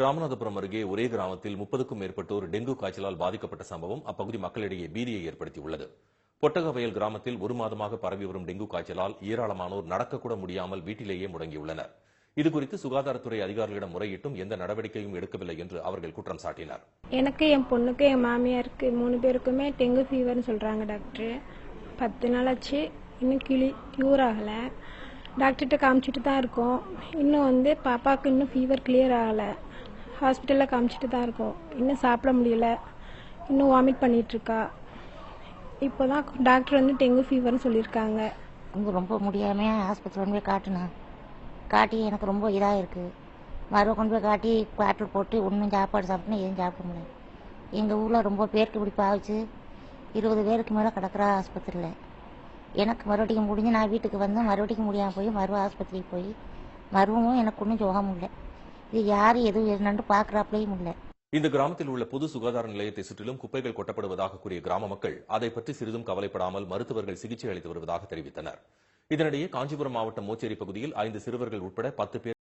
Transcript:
ராமநாதபுரம் அருகே ஒரே கிராமத்தில் 30க்கும் மேற்பட்டோர் டெங்கு காய்ச்சலால் பாதிக்கப்பட்ட சம்பவம் அப்பகுதி மக்களிடையே பீதியை ஏற்படுத்தியுள்ளது. பொட்டகவயல் கிராமத்தில் ஒரு மாதமாக பரவி வரும் டெங்கு காய்ச்சலால் ஏராளமானோர் நடக்கக்கூட முடியாமல் வீட்டிலேயே முடங்கியுள்ளனர். இதுகுறித்து சுகாதாரத்துறை அதிகாரிகளிடம் முறையிட்டும் எந்த நடவடிக்கையும் எடுக்கவில்லை என்று அவர்கள் குற்றம் சாட்டினர். எனக்கு, என் பொண்ணுக்கு, என் மாமியாருக்கு 3 பேருக்குமே டெங்கு ஃபீவர்னு சொல்றாங்க டாக்டர். 10 நாள் ஆச்சு, இன்னும் கியூர் ஆகலை. டாக்டர்கிட்ட காமிச்சிட்டு தான் இருக்கோம். இன்னும் பாப்பாவுக்கு இன்னும் ஃபீவர் கிளியர் ஆகலை. ஹாஸ்பிட்டலில் காமிச்சிட்டு தான் இருக்கோம். இன்னும் சாப்பிட முடியல, இன்னும் வாமிட் பண்ணிட்டு இருக்கா. இப்போ தான் டாக்டர் டெங்கு ஃபீவர்னு சொல்லியிருக்காங்க. ரொம்ப முடியாமல் ஆஸ்பத்திரி கொண்டு போய் காட்டி எனக்கு ரொம்ப இதாக இருக்குது. மறுபடியும் கொண்டு போய் காட்டி பாட்டில் போட்டு ஒன்றும் சாப்பாடு சாப்பிட்ணும், எதுவும் சாப்பிட முடியல. எங்கள் ஊரில் ரொம்ப பேருக்கு இப்படி பாவிச்சு 20 பேருக்கு மேலே கிடக்குறா ஆஸ்பத்திரியில். எனக்கு மறுபடியும் முடிஞ்சு நான் வீட்டுக்கு வந்து மறுபடியும் முடியாமல் போய் ஆஸ்பத்திரிக்கு போய் மருவும் எனக்கு ஒன்றும் சுகம் இல்லை. இது யார் எதுவும் என்னன்னு பார்க்குறாப்லேயும் இல்லை. இந்த கிராமத்தில் உள்ள பொது சுகாதார நிலையத்தை சுற்றிலும் குப்பைகள் கொட்டப்படுவதாக கூறிய கிராம மக்கள் அதை பற்றி சிறிதும் கவலைப்படாமல் மருத்துவர்கள் சிகிச்சை அளித்து வருவதாக தெரிவித்தனர். இதனிடையே காஞ்சிபுரம் மாவட்டம் மோச்சேரி பகுதியில் 5 சிறுவர்கள் உட்பட 10 பேர்